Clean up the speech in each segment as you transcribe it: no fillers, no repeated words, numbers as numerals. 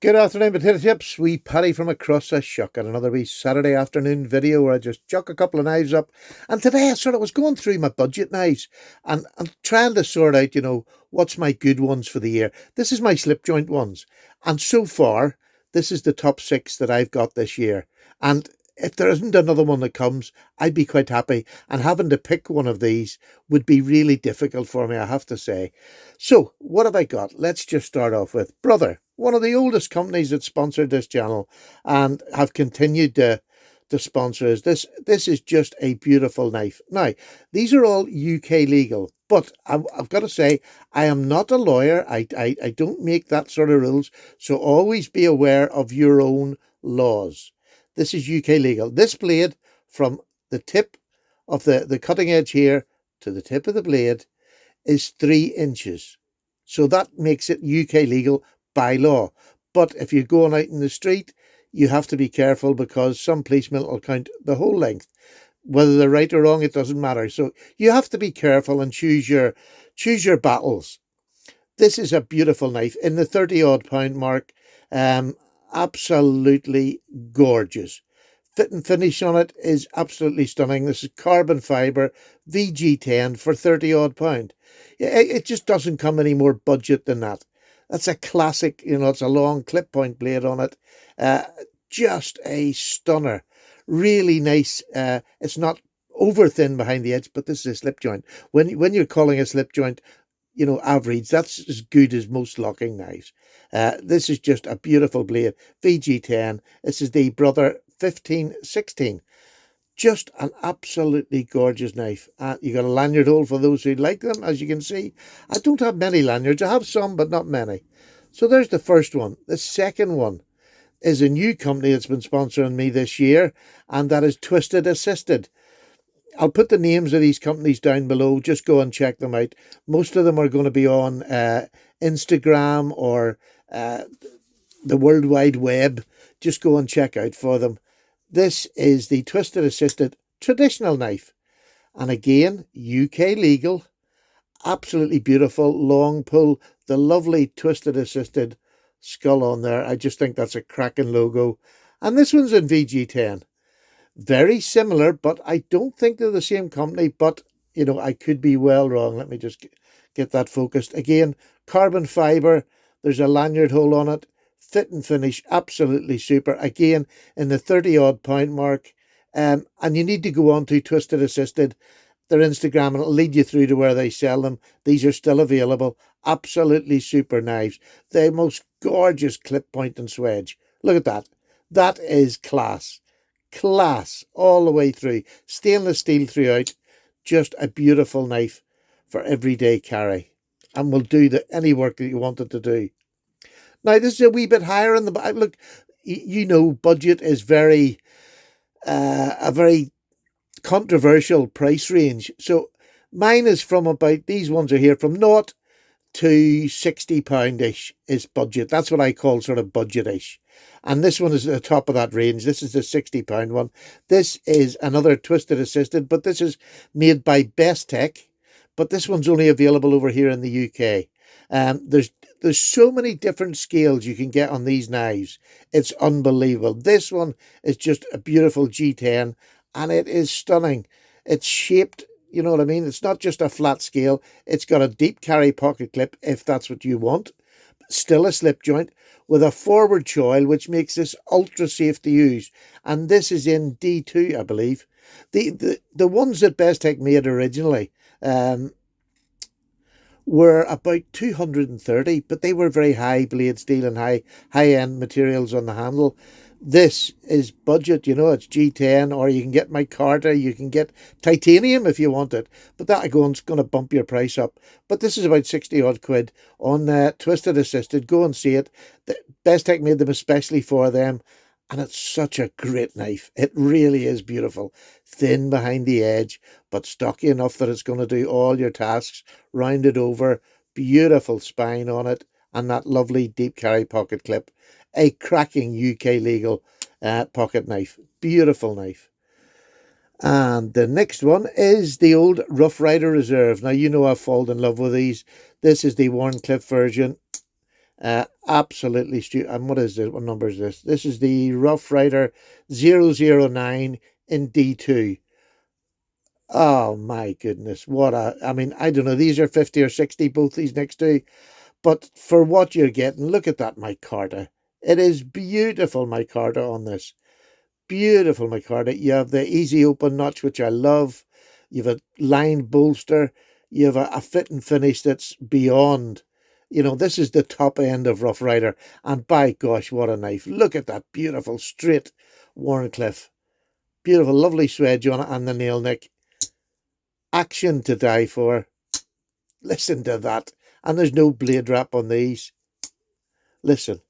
Good afternoon, potato chips. Wee Paddy from across the shuck and another wee Saturday afternoon video where I just chuck a couple of knives up. And today I was going through my budget knives and I'm trying to sort out, what's my good ones for the year. This is my slip joint ones. And so far, this is the top 6 that I've got this year. And if there isn't another one that comes, I'd be quite happy. And having to pick one of these would be really difficult for me, I have to say. So, what have I got? Let's just start off with Brother, one of the oldest companies that sponsored this channel and have continued to sponsor us. This is just a beautiful knife. Now, these are all UK legal, but I've got to say, I am not a lawyer. I don't make that sort of rules, so always be aware of your own laws. This is UK legal. This blade, from the tip of the cutting edge here to the tip of the blade, is 3 inches. So that makes it UK legal by law. But if you're going out in the street, you have to be careful because some policemen will count the whole length. Whether they're right or wrong, it doesn't matter. So you have to be careful and choose your battles. This is a beautiful knife in the 30-odd pound mark. Absolutely gorgeous. Fit and finish on it is absolutely stunning. This is carbon fibre VG10 for 30-odd pound. It just doesn't come any more budget than that. That's a classic, it's a long clip point blade on it. Just a stunner. Really nice. It's not over thin behind the edge, but this is a slip joint. When you're calling a slip joint, average, that's as good as most locking knives. This is just a beautiful blade. VG10. This is the Brother 1516. Just an absolutely gorgeous knife. You got a lanyard hole for those who like them, as you can see. I don't have many lanyards. I have some, but not many. So there's the first one. The second one is a new company that's been sponsoring me this year, and that is Twisted Assisted. I'll put the names of these companies down below. Just go and check them out. Most of them are going to be on Instagram or the World Wide Web. Just go and check out for them. This is the Twisted Assisted traditional knife. And again, UK legal. Absolutely beautiful. Long pull. The lovely Twisted Assisted skull on there. I just think that's a cracking logo. And this one's in VG10. Very similar, but I don't think they're the same company. But, I could be well wrong. Let me just get that focused. Again, carbon fibre. There's a lanyard hole on it. Fit and finish, absolutely super. Again, in the 30-odd pound mark. And you need to go on to Twisted Assisted, their Instagram, and it'll lead you through to where they sell them. These are still available. Absolutely super knives. The most gorgeous clip point and swedge. Look at that. That is class. Class all the way through. Stainless steel throughout. Just a beautiful knife for everyday carry. And will do any work that you want it to do. Now, this is a wee bit higher in the... Look, budget is a very controversial price range. So mine is from about... These ones are here from 0 to £60-ish is budget. That's what I call sort of budget-ish. And this one is at the top of that range. This is the £60 one. This is another Twisted Assisted, but this is made by Bestech. But this one's only available over here in the UK. There's so many different scales you can get on these knives. It's unbelievable. This one is just a beautiful G10 and it is stunning. It's shaped, you know what I mean? It's not just a flat scale. It's got a deep carry pocket clip if that's what you want. Still a slip joint with a forward choil, which makes this ultra safe to use. And this is in D2, I believe. The ones that Bestech made originally, were about 230, but they were very high blade steel and high-end materials on the handle. This is budget, it's G10, or you can get micarta, you can get titanium if you want it, but that again is going to bump your price up. But this is about 60-odd quid on Twisted Assisted. Go and see it. The Bestech made them especially for them, and it's such a great knife. It really is beautiful. Thin behind the edge, but stocky enough that it's going to do all your tasks. Rounded over, beautiful spine on it, and that lovely deep carry pocket clip. A cracking UK legal pocket knife. Beautiful knife. And the next one is the old Rough Rider Reserve. Now, I've fallen in love with these. This is the Warncliffe version. absolutely stupid. And what is this? What number is this? This is the Rough Rider 009 in D2. Oh my goodness. I mean, I don't know. These are 50 or 60, both these next two. But for what you're getting, look at that micarta. It is beautiful micarta on this. Beautiful micarta. You have the easy open notch, which I love. You have a lined bolster. You have a fit and finish that's beyond. This is the top end of Rough Rider. And by gosh, what a knife. Look at that beautiful straight Wharncliffe. Beautiful, lovely swedge on it and the nail nick. Action to die for. Listen to that. And there's no blade wrap on these. Listen.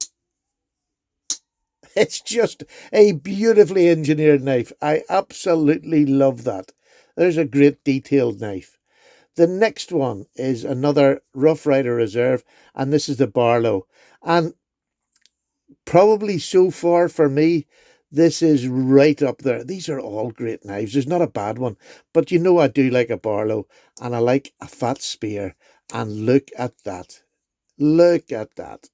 It's just a beautifully engineered knife. I absolutely love that. There's a great detailed knife. The next one is another Rough Rider Reserve, and this is the Barlow. And probably so far for me, this is right up there. These are all great knives. There's not a bad one. But I do like a Barlow, and I like a fat spear. And look at that. Look at that.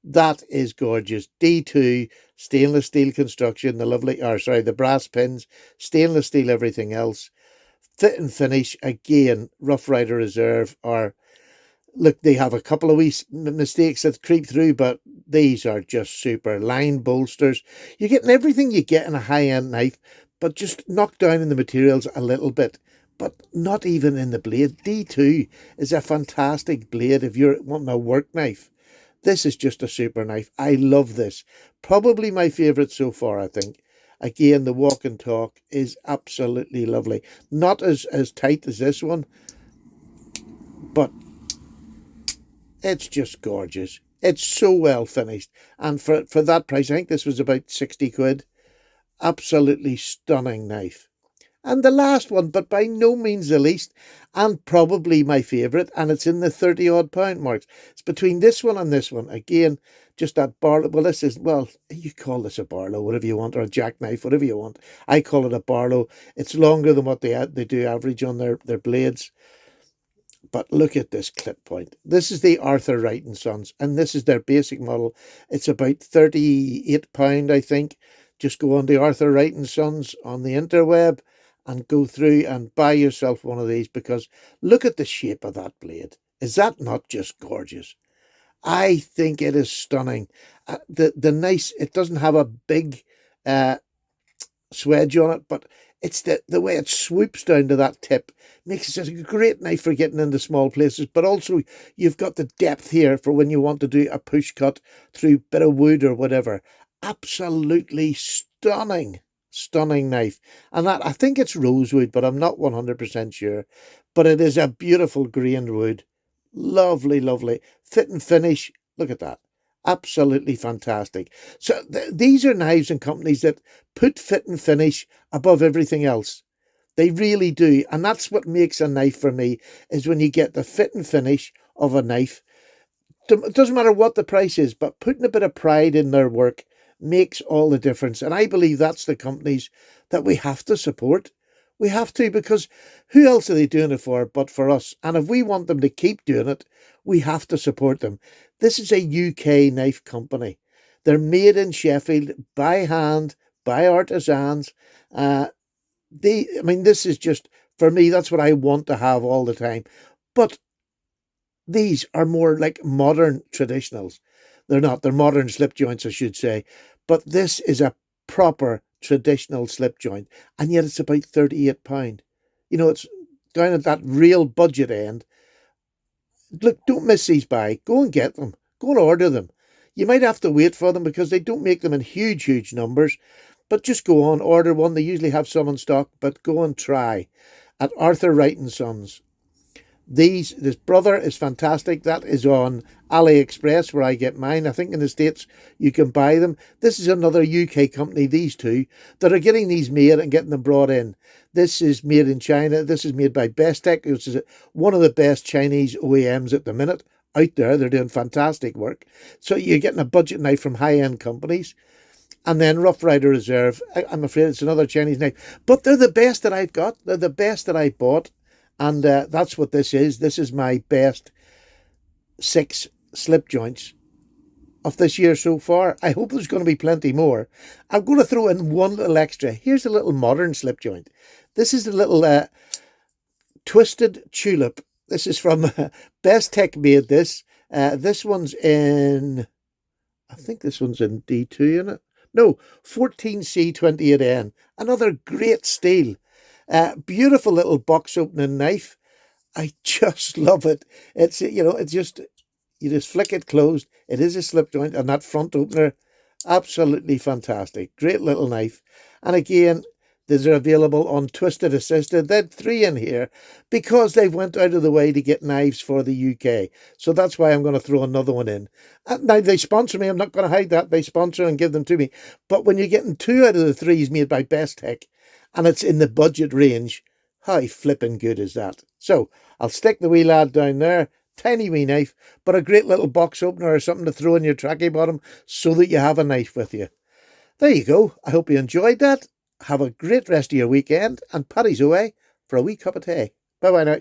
That is gorgeous. D2, stainless steel construction, the brass pins, stainless steel, everything else. Fit and finish, again, Rough Rider Reserve look, they have a couple of wee mistakes that creep through, but these are just super. Line bolsters. You're getting everything you get in a high-end knife, but just knocked down in the materials a little bit, but not even in the blade. D2 is a fantastic blade if you're wanting a work knife. This is just a super knife. I love this. Probably my favourite so far, I think. Again, the walk and talk is absolutely lovely. Not as tight as this one, but it's just gorgeous. It's so well finished. And for that price, I think this was about 60 quid. Absolutely stunning knife. And the last one, but by no means the least, and probably my favourite, and it's in the 30-odd pound marks. It's between this one and this one. Again, just that Barlow. Well, you call this a Barlow, whatever you want, or a jackknife, whatever you want. I call it a Barlow. It's longer than what they do average on their blades. But look at this clip point. This is the Arthur Wright and Sons, and this is their basic model. It's about £38, I think. Just go on to Arthur Wright and Sons on the interweb and go through and buy yourself one of these, because look at the shape of that blade. Is that not just gorgeous? I think it is stunning. It doesn't have a big swedge on it, but it's the way it swoops down to that tip makes it a great knife for getting into small places. But also you've got the depth here for when you want to do a push cut through a bit of wood or whatever. Absolutely stunning knife. And that, I think it's rosewood, but I'm not 100% sure. But it is a beautiful grained wood. Lovely, lovely. Fit and finish. Look at that. Absolutely fantastic. So these are knives and companies that put fit and finish above everything else. They really do. And that's what makes a knife for me, is when you get the fit and finish of a knife. It doesn't matter what the price is, but putting a bit of pride in their work makes all the difference. And I believe that's the companies that we have to support. We have to, because who else are they doing it for but for us? And if we want them to keep doing it, we have to support them. This is a UK knife company. They're made in Sheffield by hand, by artisans. This is just, for me, that's what I want to have all the time. But these are more like modern traditionals. They're not. They're modern slip joints, I should say. But this is a proper traditional slip joint. And yet it's about £38. It's down at that real budget end. Look, don't miss these by. Go and get them. Go and order them. You might have to wait for them because they don't make them in huge, huge numbers. But just go on, order one. They usually have some in stock, but go and try. At Arthur Wright and Sons. This brother is fantastic. That is on AliExpress, where I get mine. I think in the States you can buy them. This is another UK company, these two, that are getting these made and getting them brought in. This is made in China. This is made by Bestech, which is one of the best Chinese OEMs at the minute out there. They're doing fantastic work. So you're getting a budget knife from high-end companies. And then Rough Rider Reserve. I'm afraid it's another Chinese knife. But they're the best that I've got. They're the best that I bought. And that's what this is. This is my best 6 slip joints of this year so far. I hope there's going to be plenty more. I'm going to throw in one little extra. Here's a little modern slip joint. This is a little twisted tulip. This is from Bestech made this. This one's in, I think this one's in D2 in it. No, 14C28N. Another great steel. Beautiful little box opening knife. I just love it. It's, it's just, you just flick it closed. It is a slip joint, and that front opener, absolutely fantastic. Great little knife. And again, these are available on Twisted Assisted. They had 3 in here because they've went out of the way to get knives for the UK. So that's why I'm going to throw another one in. Now, they sponsor me. I'm not going to hide that. They sponsor and give them to me. But when you're getting 2 out of the 3s made by Bestech, and it's in the budget range, how flipping good is that? So I'll stick the wee lad down there. Tiny wee knife, but a great little box opener or something to throw in your tracky bottom so that you have a knife with you. There you go. I hope you enjoyed that. Have a great rest of your weekend, and Paddy's away for a wee cup of tea. Bye-bye now.